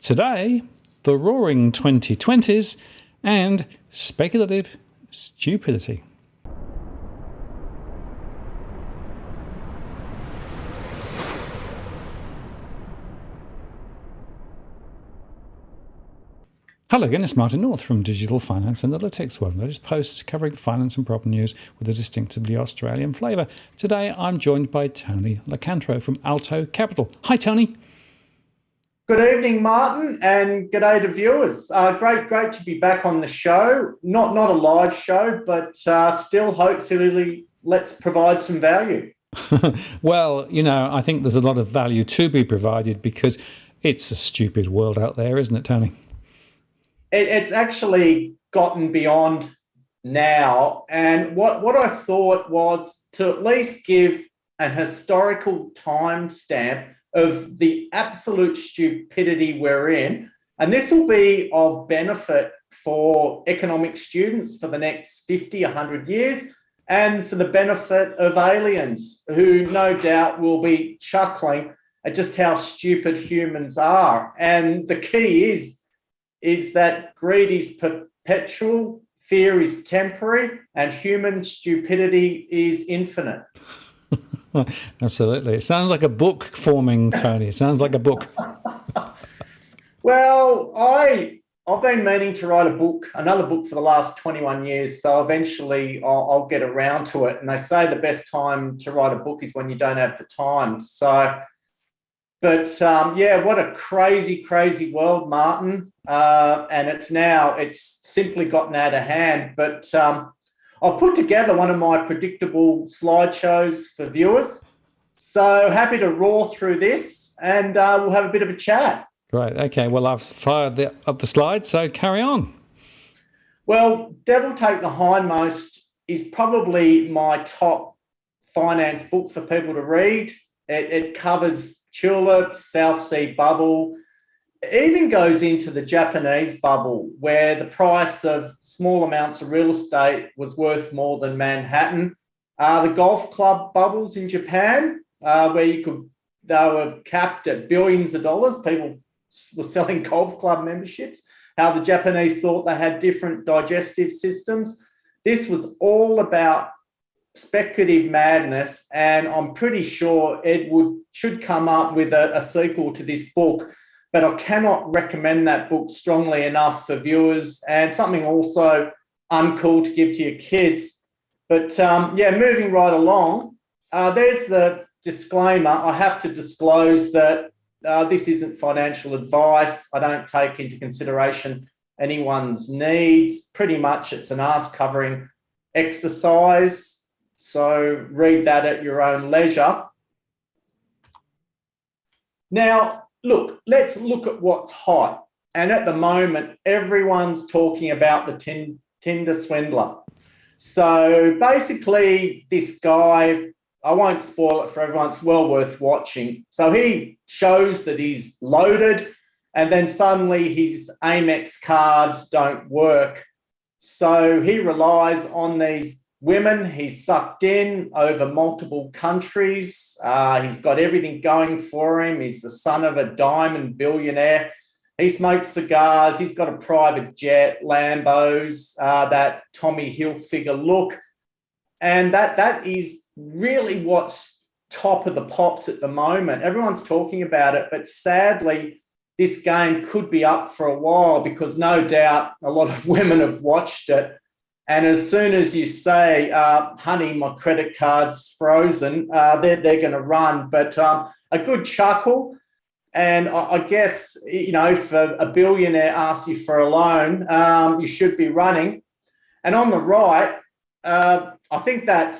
Today, the roaring 2020's and speculative stupidity. Hello again, it's Martin North from Digital Finance Analytics, world latest posts covering finance and property news with a distinctively Australian flavour. Today I'm joined by Tony Locantro from Alto Capital. Hi Tony. Good evening, Martin, and good day to viewers. Great to be back on the show. Not a live show, but still hopefully let's provide some value. Well, I think there's a lot of value to be provided because it's a stupid world out there, isn't it, Tony? It's actually gotten beyond now, and what I thought was to at least give an historical timestamp of the absolute stupidity we're in. And this will be of benefit for economic students for the next 50, 100 years, and for the benefit of aliens who no doubt will be chuckling at just how stupid humans are. And the key is that greed is perpetual, fear is temporary, and human stupidity is infinite. Absolutely. It sounds like a book forming, Tony. It sounds like a book. Well, I've been meaning to write another book for the last 21 years, so eventually I'll get around to it. And they say the best time to write a book is when you don't have the time. But what a crazy world, Martin. And it's simply gotten out of hand. But I've put together one of my predictable slideshows for viewers. So happy to roar through this and we'll have a bit of a chat. Great. Okay. Well, I've fired up the slides, so carry on. Well, Devil Take the Hindmost is probably my top finance book for people to read. It covers tulip, South Sea bubble. It even goes into the Japanese bubble, where the price of small amounts of real estate was worth more than Manhattan. The golf club bubbles in Japan, where they were capped at billions of dollars. People were selling golf club memberships. How the Japanese thought they had different digestive systems. This was all about speculative madness, and I'm pretty sure Ed Wood should come up with a sequel to this book. But I cannot recommend that book strongly enough for viewers, and something also uncool to give to your kids. But moving right along, there's the disclaimer. I have to disclose that this isn't financial advice. I don't take into consideration anyone's needs. Pretty much it's an arse covering exercise. So read that at your own leisure. Now, look, let's look at what's hot. And at the moment, everyone's talking about the Tinder swindler. So basically, this guy, I won't spoil it for everyone, it's well worth watching. So he shows that he's loaded, and then suddenly his Amex cards don't work. So he relies on these women. He's sucked in over multiple countries. He's got everything going for him. He's the son of a diamond billionaire. He smokes cigars. He's got a private jet, Lambos, that Tommy Hilfiger look. And that is really what's top of the pops at the moment. Everyone's talking about it, but sadly, this game could be up for a while because no doubt a lot of women have watched it. And as soon as you say, honey, my credit card's frozen, they're going to run. But a good chuckle. And I guess, if a billionaire asks you for a loan, you should be running. And on the right, I think that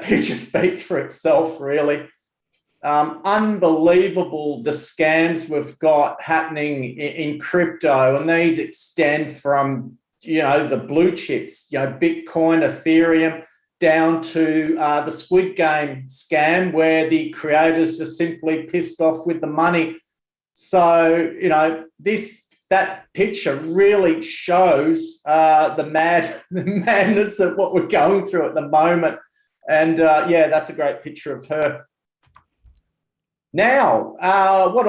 picture speaks for itself, really. Unbelievable the scams we've got happening in crypto. And these extend from the blue chips, Bitcoin, Ethereum, down to the Squid Game scam where the creators are simply pissed off with the money. So, that picture really shows the madness of what we're going through at the moment. And that's a great picture of her. Now, what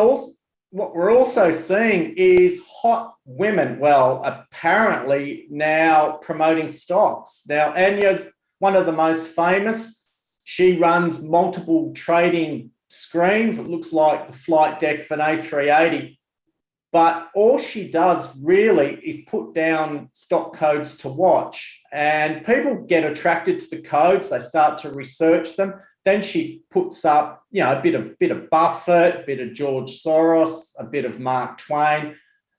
what we're also seeing is hot women, well, apparently now promoting stocks. Now, Anya's one of the most famous. She runs multiple trading screens. It looks like the flight deck for an A380. But all she does really is put down stock codes to watch, and people get attracted to the codes. They start to research them. Then she puts up, a bit of Buffett, a bit of George Soros, a bit of Mark Twain,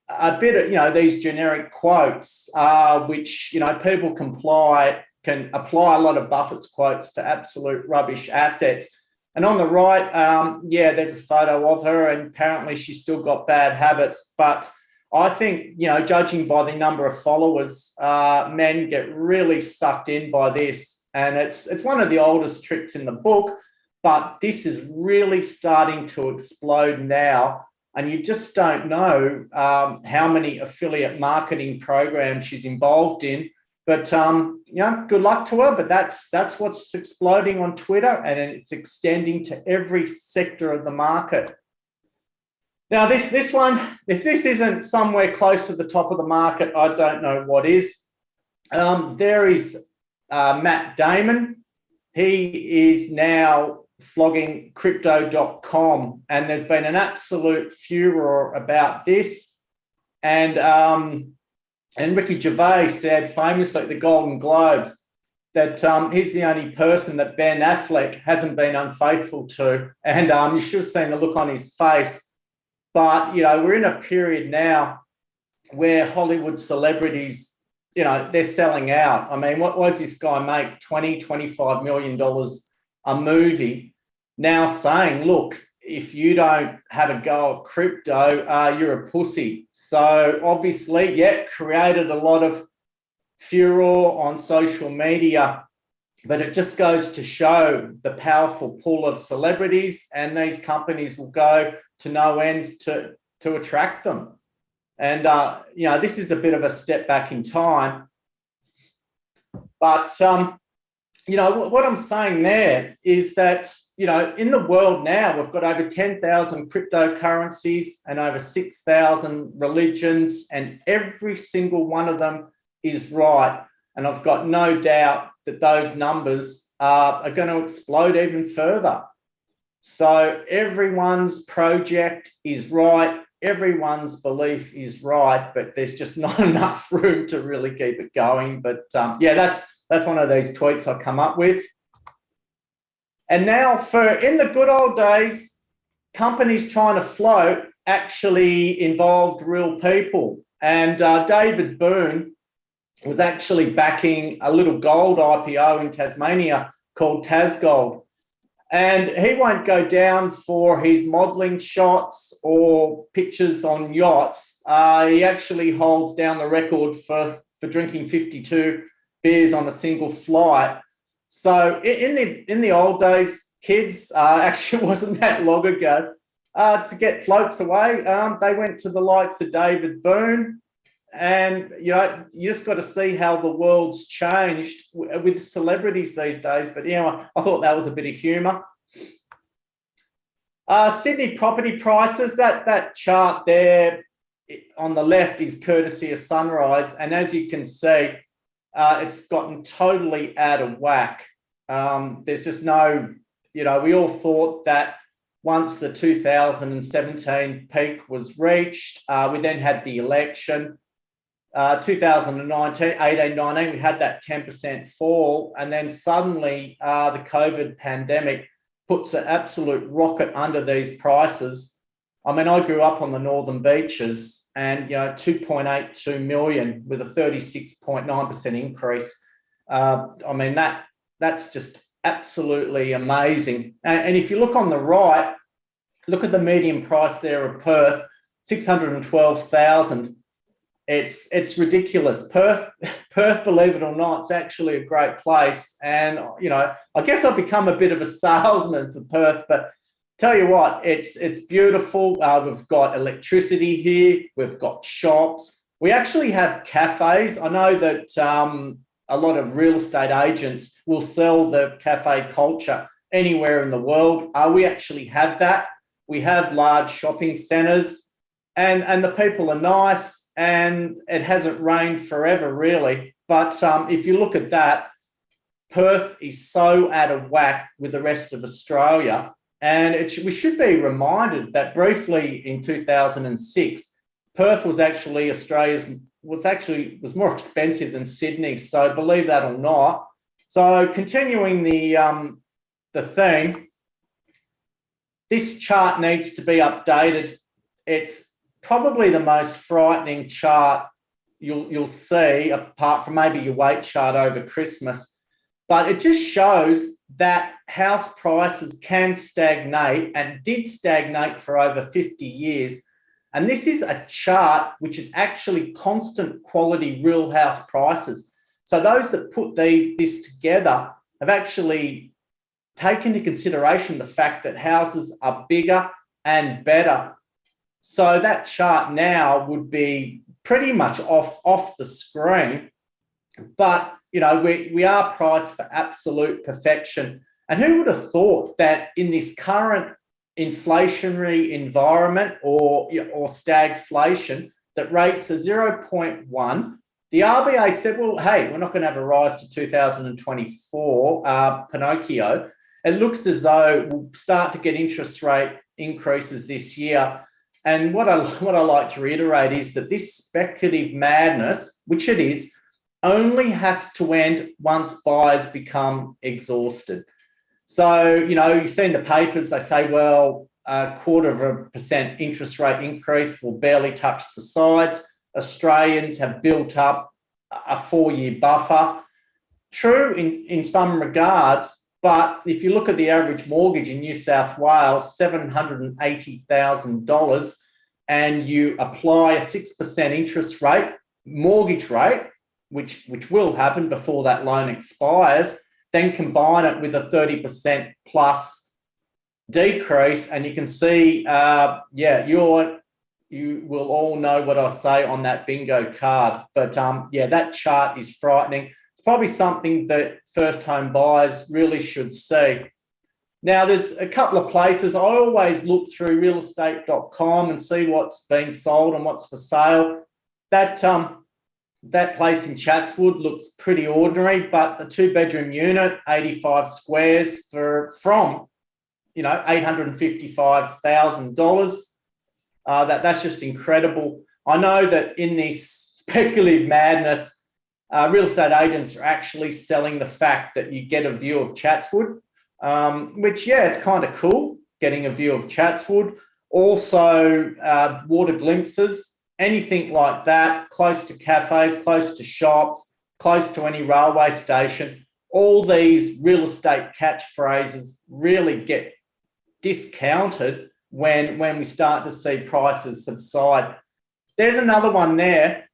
a bit of, these generic quotes, which, people can apply a lot of Buffett's quotes to absolute rubbish assets. And on the right, there's a photo of her, and apparently she's still got bad habits. But I think, judging by the number of followers, men get really sucked in by this. And it's one of the oldest tricks in the book, but this is really starting to explode now. And you just don't know how many affiliate marketing programs she's involved in. But, good luck to her. But that's what's exploding on Twitter, and it's extending to every sector of the market. Now, this one, if this isn't somewhere close to the top of the market, I don't know what is. There is Matt Damon. He is now flogging crypto.com, and there's been an absolute furor about this. And Ricky Gervais said famously at the Golden Globes that he's the only person that Ben Affleck hasn't been unfaithful to. And you should have seen the look on his face. But, we're in a period now where Hollywood celebrities, they're selling out. I mean, what was this guy make? $25 million a movie, now saying, look, if you don't have a go at crypto, you're a pussy. So obviously, created a lot of furor on social media, but it just goes to show the powerful pool of celebrities, and these companies will go to no ends to attract them. And, this is a bit of a step back in time. But, what I'm saying there is that, in the world now, we've got over 10,000 cryptocurrencies and over 6,000 religions, and every single one of them is right. And I've got no doubt that those numbers are going to explode even further. So everyone's project is right. Everyone's belief is right, but there's just not enough room to really keep it going. But that's one of these tweets I come up with. And now in the good old days, companies trying to float actually involved real people. And David Boone was actually backing a little gold IPO in Tasmania called TasGold. And he won't go down for his modelling shots or pictures on yachts. He actually holds down the record for drinking 52 beers on a single flight. So in the old days, kids, actually wasn't that long ago, to get floats away, they went to the likes of David Boone. And, you just got to see how the world's changed with celebrities these days. But, I thought that was a bit of humour. Sydney property prices, that chart there on the left is courtesy of Sunrise. And as you can see, it's gotten totally out of whack. There's just no, we all thought that once the 2017 peak was reached, we then had the election. 2019, 18, 19, we had that 10% fall. And then suddenly the COVID pandemic puts an absolute rocket under these prices. I mean, I grew up on the Northern Beaches, and, 2.82 million with a 36.9% increase. I mean, that's just absolutely amazing. And if you look on the right, look at the median price there of Perth, 612,000. It's ridiculous. Perth, believe it or not, it's actually a great place. And, I guess I've become a bit of a salesman for Perth, but tell you what, it's beautiful. We've got electricity here. We've got shops. We actually have cafes. I know that a lot of real estate agents will sell the cafe culture anywhere in the world. We actually have that. we have large shopping centres, and the people are nice, and it hasn't rained forever, really. But if you look at that, Perth is so out of whack with the rest of Australia. And we should be reminded that briefly in 2006, Perth was actually was more expensive than Sydney. So believe that or not. So continuing the theme, this chart needs to be updated. It's probably the most frightening chart you'll see, apart from maybe your weight chart over Christmas. But it just shows that house prices can stagnate and did stagnate for over 50 years. And this is a chart which is actually constant quality real house prices. So those that put this together have actually taken into consideration the fact that houses are bigger and better. So that chart now would be pretty much off the screen. But we are priced for absolute perfection. And who would have thought that in this current inflationary environment or stagflation, that rates are 0.1? The RBA said, well, hey, we're not going to have a rise to 2024, Pinocchio. It looks as though we'll start to get interest rate increases this year. And what I like to reiterate is that this speculative madness, which it is, only has to end once buyers become exhausted. So, you see in the papers, they say, well, 0.25% interest rate increase will barely touch the sides. Australians have built up a 4-year buffer. True in some regards, but if you look at the average mortgage in New South Wales, $780,000, and you apply a 6% interest rate, mortgage rate, which will happen before that loan expires, then combine it with a 30% plus decrease, and you can see, you will all know what I say on that bingo card. But that chart is frightening. It's probably something that first home buyers really should see. Now, there's a couple of places. I always look through realestate.com and see what's been sold and what's for sale. That place in Chatswood looks pretty ordinary, but the 2-bedroom unit, 85 squares from $855,000. That's just incredible. I know that in this speculative madness, real estate agents are actually selling the fact that you get a view of Chatswood, which, it's kind of cool, getting a view of Chatswood. Also, water glimpses, anything like that, close to cafes, close to shops, close to any railway station. All these real estate catchphrases really get discounted when we start to see prices subside. There's another one there,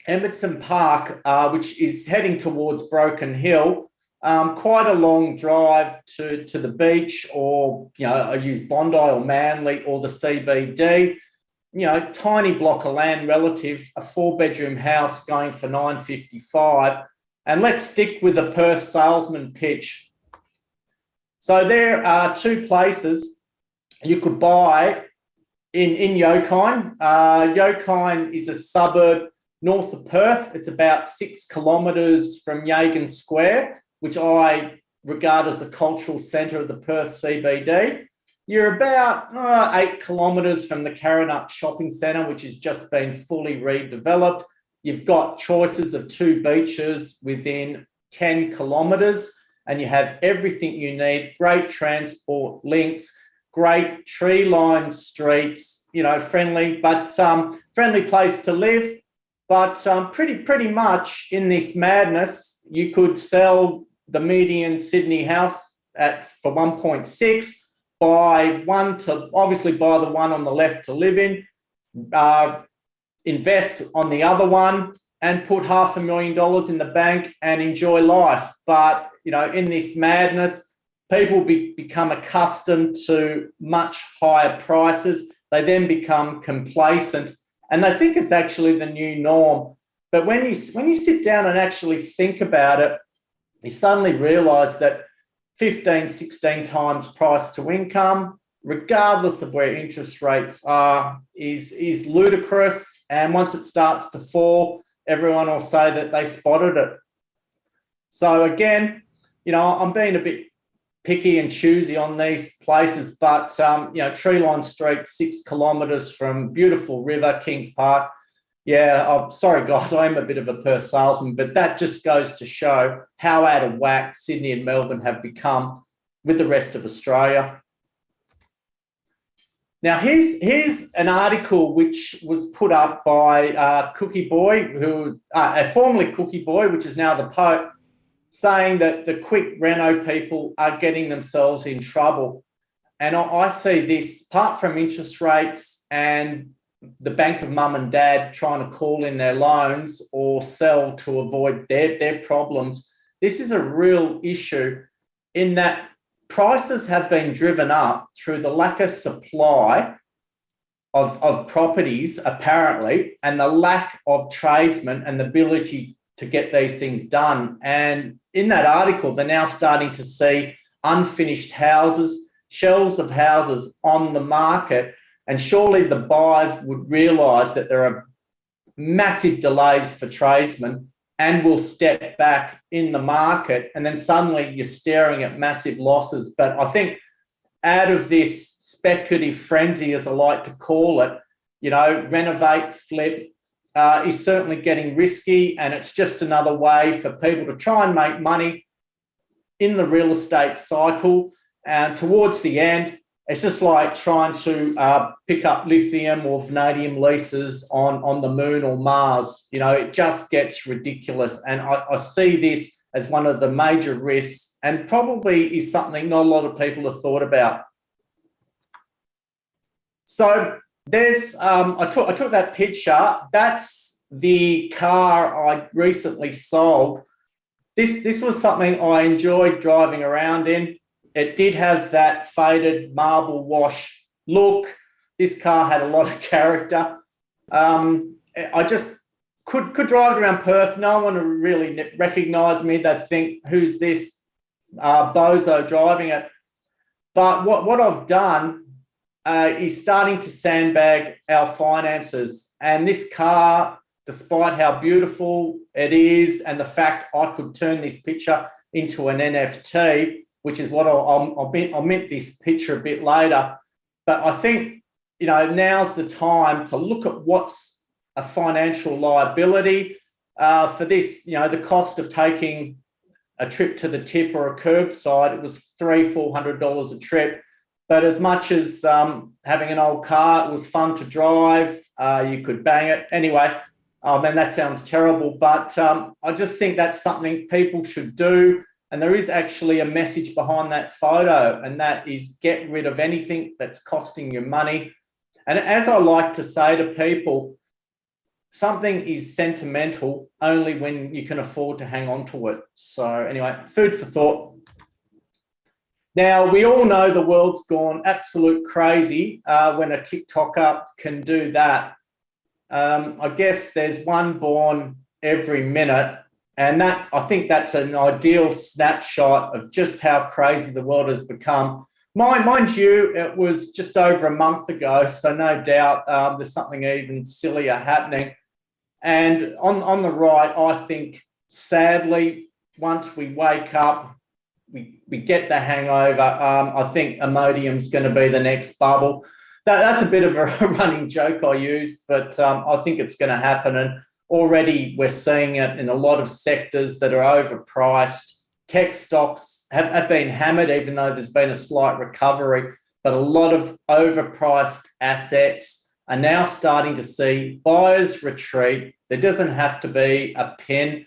Emerson Park, which is heading towards Broken Hill. Quite a long drive to the beach, or, I use Bondi or Manly or the CBD. Tiny block of land relative, a 4-bedroom house going for $955. And let's stick with the Perth salesman pitch. So there are 2 places you could buy in Yokine. Yokine is a suburb north of Perth. It's about 6 kilometres from Yagan Square, which I regard as the cultural centre of the Perth CBD. You're about 8 kilometres from the Karrinyup Shopping Centre, which has just been fully redeveloped. You've got choices of 2 beaches within 10 kilometres, and you have everything you need, great transport links, great tree-lined streets, friendly place to live. But pretty much in this madness, you could sell the median Sydney house for 1.6, buy the one on the left to live in, invest on the other one, and put $500,000 in the bank and enjoy life. But, in this madness, people become accustomed to much higher prices. They then become complacent, and they think it's actually the new norm. But when you sit down and actually think about it, you suddenly realise that 15, 16 times price to income, regardless of where interest rates are, is ludicrous. And once it starts to fall, everyone will say that they spotted it. So again, I'm being a bit picky and choosy on these places, but Treeline Street, 6 kilometres from beautiful river, Kings Park. Yeah, I'm sorry, guys, I am a bit of a purse salesman, but that just goes to show how out of whack Sydney and Melbourne have become with the rest of Australia. Now, here's an article which was put up by Cookie Boy, formerly Cookie Boy, which is now the Pope, saying that the quick reno people are getting themselves in trouble. And I see this, apart from interest rates and the bank of mum and dad trying to call in their loans or sell to avoid their problems, this is a real issue in that prices have been driven up through the lack of supply of properties, apparently, and the lack of tradesmen and the ability to get these things done. And in that article, they're now starting to see unfinished houses, shelves of houses on the market, and surely the buyers would realise that there are massive delays for tradesmen and will step back in the market, and then suddenly you're staring at massive losses. But I think out of this speculative frenzy, as I like to call it, renovate, flip, is certainly getting risky, and it's just another way for people to try and make money in the real estate cycle. And towards the end, it's just like trying to pick up lithium or vanadium leases on the moon or Mars. It just gets ridiculous. And I see this as one of the major risks, and probably is something not a lot of people have thought about. So there's, I took that picture. That's the car I recently sold. This was something I enjoyed driving around in. It did have that faded marble wash look. This car had a lot of character. I just could drive around Perth. No one would really recognise me. They'd think, who's this bozo driving it? But what I've done is starting to sandbag our finances. And this car, despite how beautiful it is and the fact I could turn this picture into an NFT, which is what I'll mint this picture a bit later. But I think, now's the time to look at what's a financial liability for this. The cost of taking a trip to the tip or a curbside, it was $300-400 a trip. But as much as having an old car, it was fun to drive. You could bang it. Anyway, man, that sounds terrible. But I just think that's something people should do. And there is actually a message behind that photo, and that is get rid of anything that's costing you money. And as I like to say to people, something is sentimental only when you can afford to hang on to it. So anyway, food for thought. Now, we all know the world's gone absolute crazy when a TikToker can do that. I guess there's one born every minute. And I think that's an ideal snapshot of just how crazy the world has become. Mind you, it was just over a month ago, so no doubt there's something even sillier happening. And on the right, I think, sadly, once we wake up, we get the hangover. I think Imodium's going to be the next bubble. That's a bit of a running joke I use, but I think it's going to happen. And already we're seeing it in a lot of sectors that are overpriced. Tech stocks have been hammered, even though there's been a slight recovery, but a lot of overpriced assets are now starting to see buyers retreat. There doesn't have to be a pin,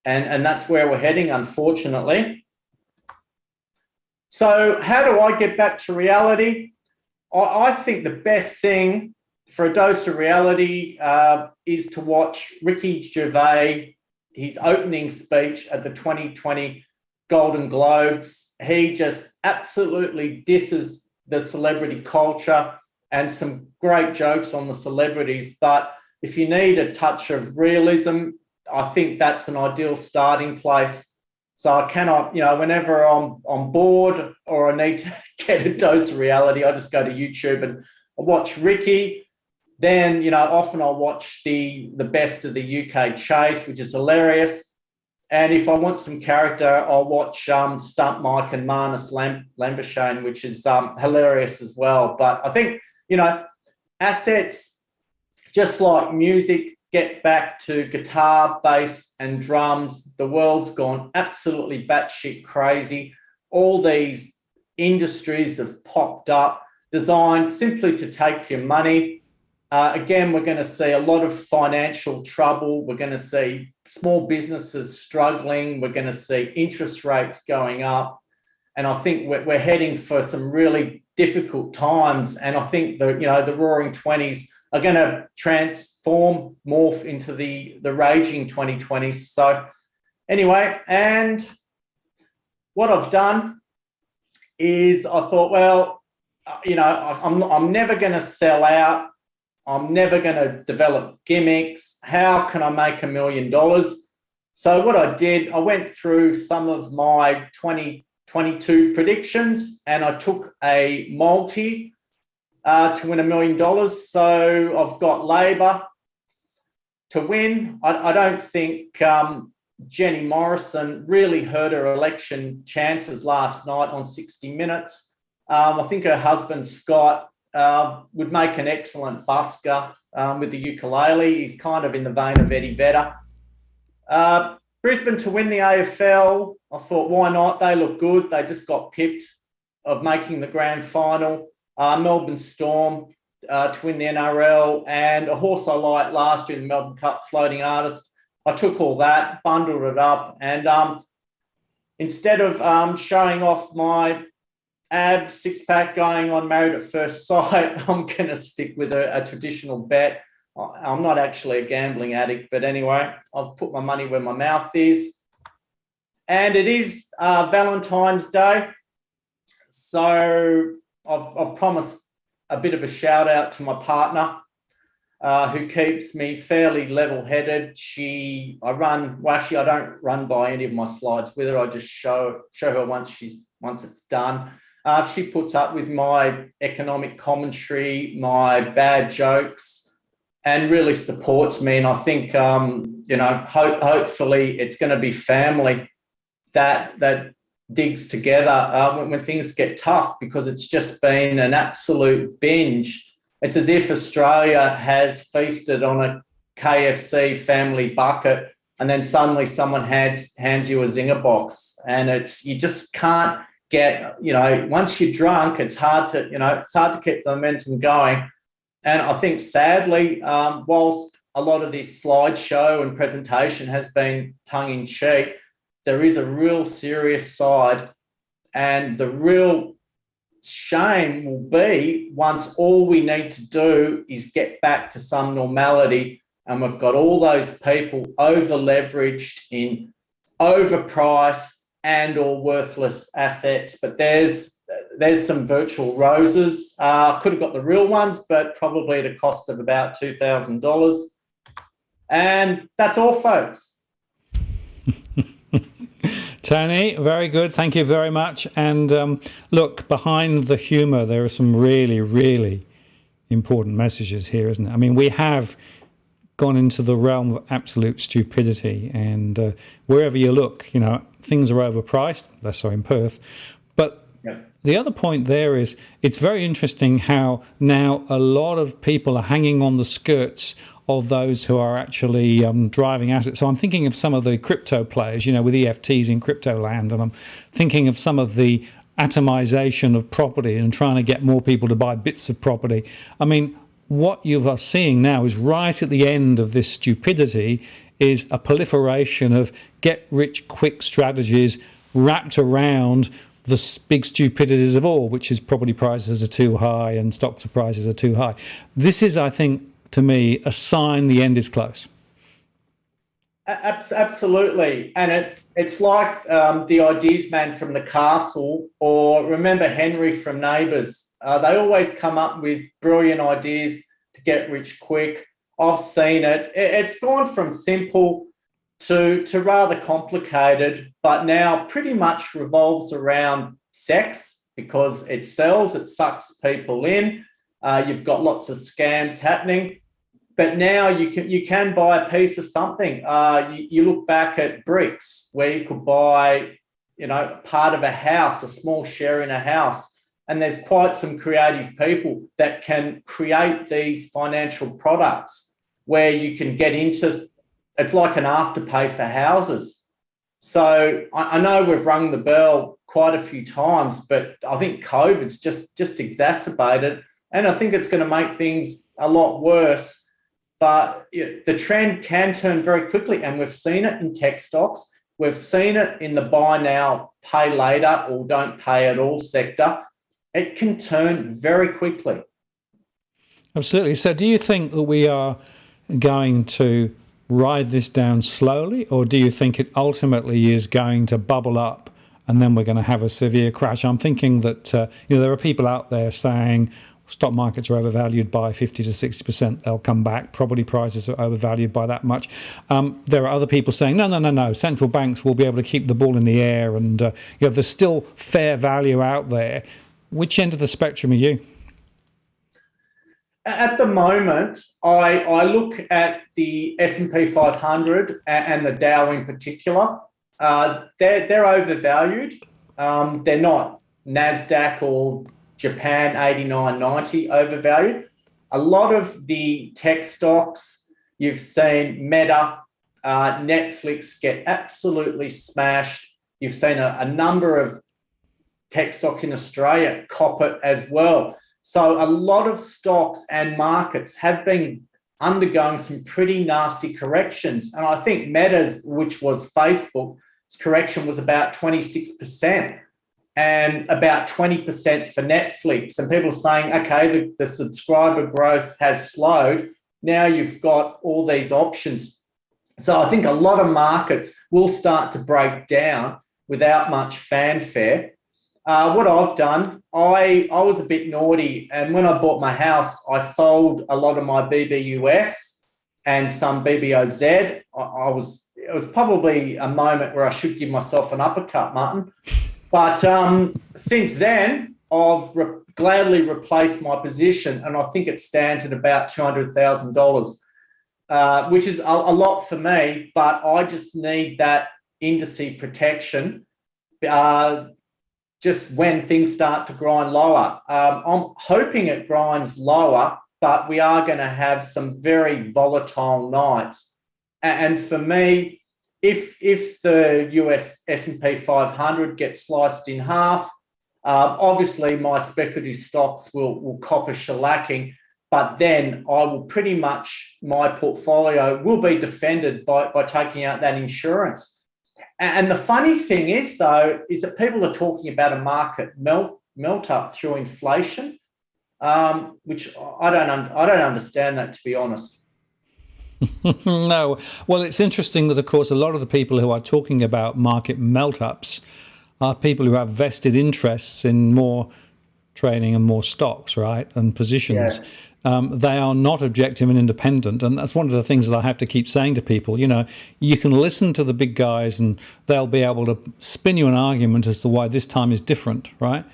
and that's where we're heading, unfortunately. So how do I get back to reality? I think the best thing for a dose of reality is to watch Ricky Gervais, his opening speech at the 2020 Golden Globes. He just absolutely disses the celebrity culture and some great jokes on the celebrities. But if you need a touch of realism, I think that's an ideal starting place. So I cannot, whenever I'm bored or I need to get a dose of reality, I just go to YouTube and I watch Ricky. Then, often I'll watch the best of the UK chase, which is hilarious. And if I want some character, I'll watch Stunt Mike and Marnus Lambashane, which is hilarious as well. But I think, assets, just like music, get back to guitar, bass, and drums. The world's gone absolutely batshit crazy. All these industries have popped up, designed simply to take your money. Again, we're going to see a lot of financial trouble. We're going to see small businesses struggling. We're going to see interest rates going up. And I think we're heading for some really difficult times. And I think the Roaring 20s are going to morph into the raging 2020s. So anyway, and what I've done is I thought, well, I'm never going to sell out. I'm never going to develop gimmicks. How can I make $1 million? So what I did, I went through some of my 2022 predictions and I took a multi to win $1 million. So I've got Labor to win. I don't think Jenny Morrison really hurt her election chances last night on 60 Minutes. I think her husband, Scott, would make an excellent busker with the ukulele. He's kind of in the vein of Eddie Vedder. Brisbane to win the AFL. I thought, why not? They look good. They just got pipped of making the grand final. Melbourne Storm to win the NRL, and a horse I liked last year in the Melbourne Cup, Floating Artist. I took all that, bundled it up, and instead of showing off my abs, six-pack going on Married at First Sight, I'm going to stick with a traditional bet. I'm not actually a gambling addict, but anyway, I've put my money where my mouth is. And it is Valentine's Day. So I've promised a bit of a shout out to my partner who keeps me fairly level-headed. I don't run by any of my slides with her. I just show her once it's done. She puts up with my economic commentary, my bad jokes, and really supports me. And I think, hopefully it's going to be family that digs together when things get tough, because it's just been an absolute binge. It's as if Australia has feasted on a KFC family bucket and then suddenly someone hands you a zinger box, and you just can't get, once you're drunk, it's hard to keep the momentum going. And I think sadly, whilst a lot of this slideshow and presentation has been tongue-in-cheek, there is a real serious side, and the real shame will be once all we need to do is get back to some normality, and we've got all those people over-leveraged in overpriced and or worthless assets. But there's some virtual roses. Could have got the real ones, but probably at a cost of about $2,000. And that's all, folks. Tony, very good. Thank you very much. And look, behind the humour, there are some really, really important messages here, isn't it? I mean, we have gone into the realm of absolute stupidity, and wherever you look, things are overpriced, less so in Perth. But the other point there is, it's very interesting how now a lot of people are hanging on the skirts of those who are actually driving assets. So I'm thinking of some of the crypto players, with EFTs in crypto land, and I'm thinking of some of the atomization of property and trying to get more people to buy bits of property. I mean, what you are seeing now is right at the end of this stupidity is a proliferation of get-rich-quick strategies wrapped around the big stupidities of all, which is property prices are too high and stocks prices are too high. This is, I think, to me, a sign the end is close. Absolutely. And it's like the ideas man from the castle, or remember Henry from Neighbours. They always come up with brilliant ideas to get rich quick. I've seen it. It's gone from simple to rather complicated, but now pretty much revolves around sex because it sells, it sucks people in. You've got lots of scams happening. But now you can buy a piece of something. You look back at bricks where you could buy, part of a house, a small share in a house. And there's quite some creative people that can create these financial products where you can get into, it's like an afterpay for houses. So I know we've rung the bell quite a few times, but I think COVID's just exacerbated. And I think it's going to make things a lot worse. But the trend can turn very quickly. And we've seen it in tech stocks. We've seen it in the buy now, pay later, or don't pay at all sector. It can turn very quickly. Absolutely. So do you think that we are going to ride this down slowly, or do you think it ultimately is going to bubble up and then we're going to have a severe crash? I'm thinking that there are people out there saying stock markets are overvalued by 50 to 60%. They'll come back. Property prices are overvalued by that much. There are other people saying, no. Central banks will be able to keep the ball in the air, and there's still fair value out there. Which end of the spectrum are you? At the moment, I look at the S&P 500 and the Dow in particular. They're overvalued. They're not NASDAQ or Japan 89.90 overvalued. A lot of the tech stocks, you've seen Meta, Netflix get absolutely smashed. You've seen a number of tech stocks in Australia cop it as well. So a lot of stocks and markets have been undergoing some pretty nasty corrections. And I think Meta's, which was Facebook's correction, was about 26%. And about 20% for Netflix. And people saying, okay, the subscriber growth has slowed. Now you've got all these options. So I think a lot of markets will start to break down without much fanfare. What I've done, I was a bit naughty. And when I bought my house, I sold a lot of my BBUS and some BBOZ. It was probably a moment where I should give myself an uppercut, Martin. But since then, I've gladly replaced my position, and I think it stands at about $200,000, which is a lot for me, but I just need that indice protection just when things start to grind lower. I'm hoping it grinds lower, but we are going to have some very volatile nights. And for me, if the US S&P 500 gets sliced in half, obviously my speculative stocks will cop a shellacking, but then I will pretty much, my portfolio will be defended by taking out that insurance. And the funny thing is, though, is that people are talking about a market melt up through inflation, which I don't understand that, to be honest. No. Well, it's interesting that, of course, a lot of the people who are talking about market melt-ups are people who have vested interests in more trading and more stocks, right, and positions. Yeah. They are not objective and independent. And that's one of the things that I have to keep saying to people. You can listen to the big guys and they'll be able to spin you an argument as to why this time is different, right?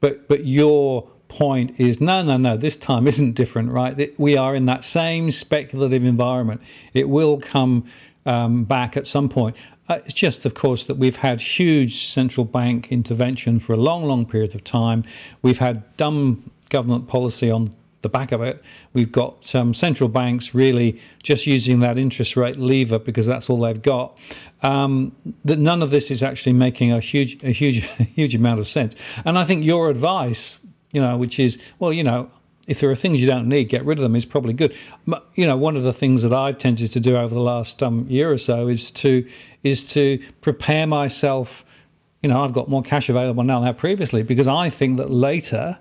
But your point is no, this time isn't different, right? We are in that same speculative environment. It will come back at some point. It's just, of course, that we've had huge central bank intervention for a long period of time. We've had dumb government policy on the back of it. We've got central banks really just using that interest rate lever because that's all they've got. That none of this is actually making a huge amount of sense. And I think your advice, which is, if there are things you don't need, get rid of them, is probably good. One of the things that I've tended to do over the last year or so is to prepare myself. I've got more cash available now than I had previously because I think that later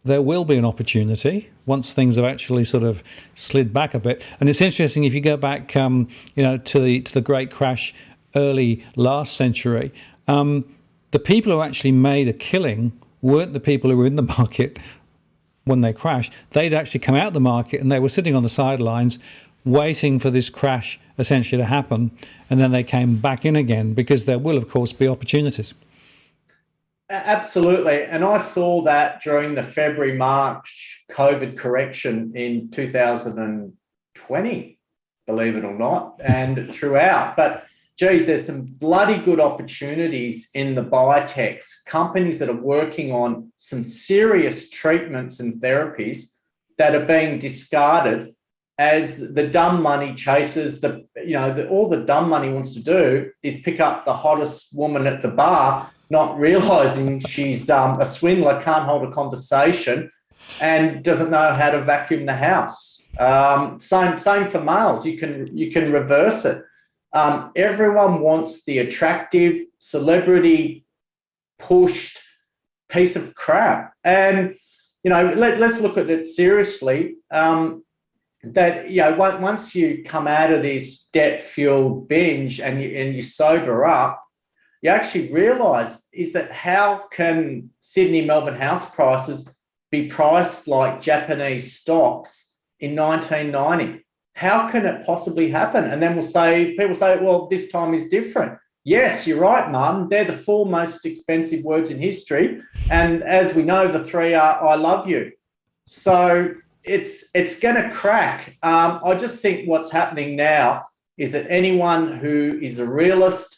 there will be an opportunity once things have actually sort of slid back a bit. And it's interesting if you go back, to the great crash early last century, the people who actually made a killing weren't the people who were in the market when they crashed. They'd actually come out of the market and they were sitting on the sidelines waiting for this crash essentially to happen, and then they came back in again, because there will, of course, be opportunities. Absolutely. And I saw that during the February-March COVID correction in 2020, believe it or not, and throughout. But geez, there's some bloody good opportunities in the biotechs, companies that are working on some serious treatments and therapies that are being discarded as the dumb money chases. All the dumb money wants to do is pick up the hottest woman at the bar, not realizing she's a swindler, can't hold a conversation, and doesn't know how to vacuum the house. Same for males. You can reverse it. Everyone wants the attractive, celebrity pushed piece of crap, and let's look at it seriously. Once you come out of this debt-fueled binge and you sober up, you actually realise is that how can Sydney, Melbourne house prices be priced like Japanese stocks in 1990? How can it possibly happen? And then people say, well, this time is different. Yes, you're right, Martin. They're the four most expensive words in history. And as we know, the three are I love you. So it's going to crack. I just think what's happening now is that anyone who is a realist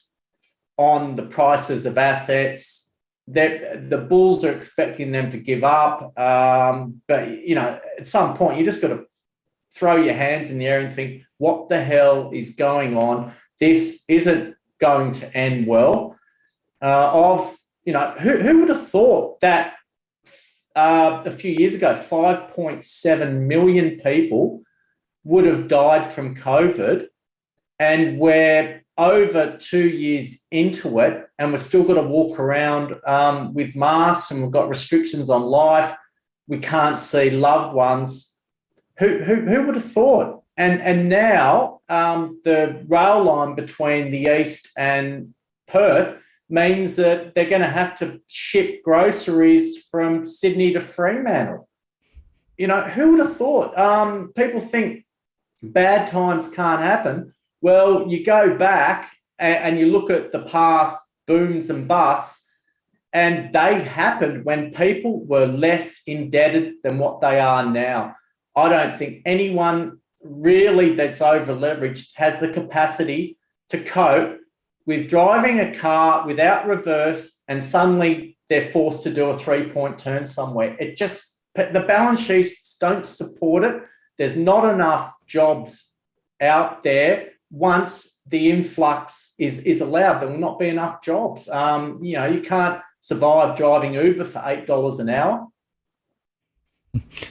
on the prices of assets, the bulls are expecting them to give up. But at some point, you just got to throw your hands in the air and think, what the hell is going on? This isn't going to end well. Who would have thought that a few years ago, 5.7 million people would have died from COVID, and we're over 2 years into it, and we've still got to walk around with masks, and we've got restrictions on life. We can't see loved ones. Who would have thought? And now the rail line between the east and Perth means that they're going to have to ship groceries from Sydney to Fremantle. Who would have thought? People think bad times can't happen. Well, you go back and you look at the past booms and busts, and they happened when people were less indebted than what they are now. I don't think anyone really that's over-leveraged has the capacity to cope with driving a car without reverse and suddenly they're forced to do a 3-point turn somewhere. The balance sheets don't support it. There's not enough jobs out there. Once the influx is allowed, there will not be enough jobs. You can't survive driving Uber for $8 an hour.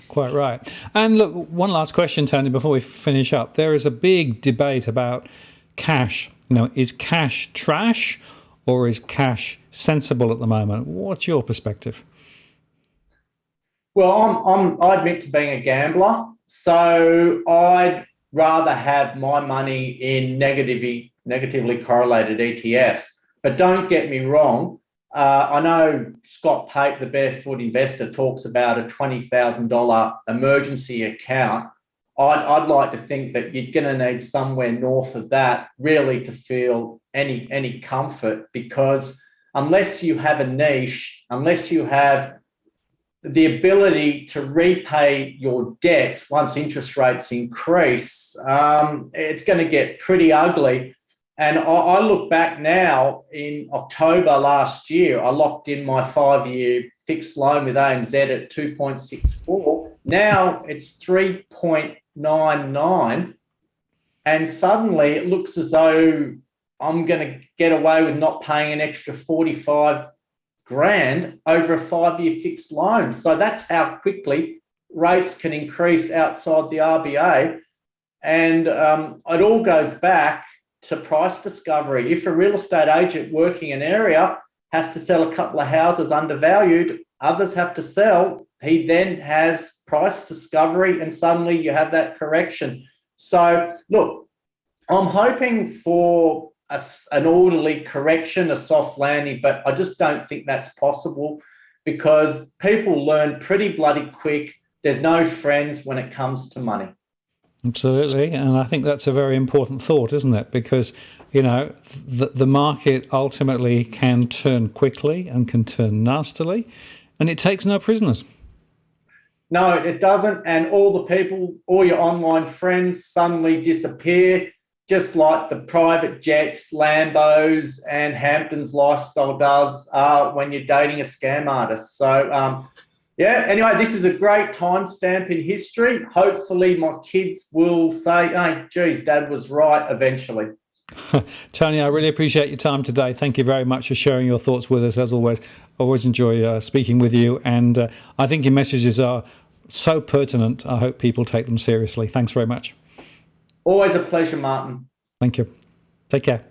Quite right. And look, one last question, Tony, before we finish up. There is a big debate about cash. Is cash trash or is cash sensible at the moment? What's your perspective? Well, I admit to being a gambler, so I'd rather have my money in negatively correlated ETFs. But don't get me wrong. I know Scott Pate, the Barefoot Investor, talks about a $20,000 emergency account. I'd like to think that you're going to need somewhere north of that really to feel any comfort, because unless you have a niche, unless you have the ability to repay your debts once interest rates increase, it's going to get pretty ugly. And I look back now, in October last year, I locked in my 5-year fixed loan with ANZ at 2.64. Now it's 3.99. And suddenly it looks as though I'm going to get away with not paying an extra 45 grand over a 5-year fixed loan. So that's how quickly rates can increase outside the RBA. And it all goes back to price discovery. If a real estate agent working an area has to sell a couple of houses undervalued, others have to sell, he then has price discovery, and suddenly you have that correction. So look, I'm hoping for an orderly correction, a soft landing, but I just don't think that's possible, because people learn pretty bloody quick. There's no friends when it comes to money. Absolutely. And I think that's a very important thought, isn't it? Because, the market ultimately can turn quickly and can turn nastily, and it takes no prisoners. No, it doesn't. And all the people, all your online friends suddenly disappear, just like the private jets, Lambos, and Hampton's lifestyle does when you're dating a scam artist. So, anyway, this is a great timestamp in history. Hopefully, my kids will say, hey, geez, Dad was right eventually. Tony, I really appreciate your time today. Thank you very much for sharing your thoughts with us. As always, always enjoy speaking with you. And I think your messages are so pertinent. I hope people take them seriously. Thanks very much. Always a pleasure, Martin. Thank you. Take care.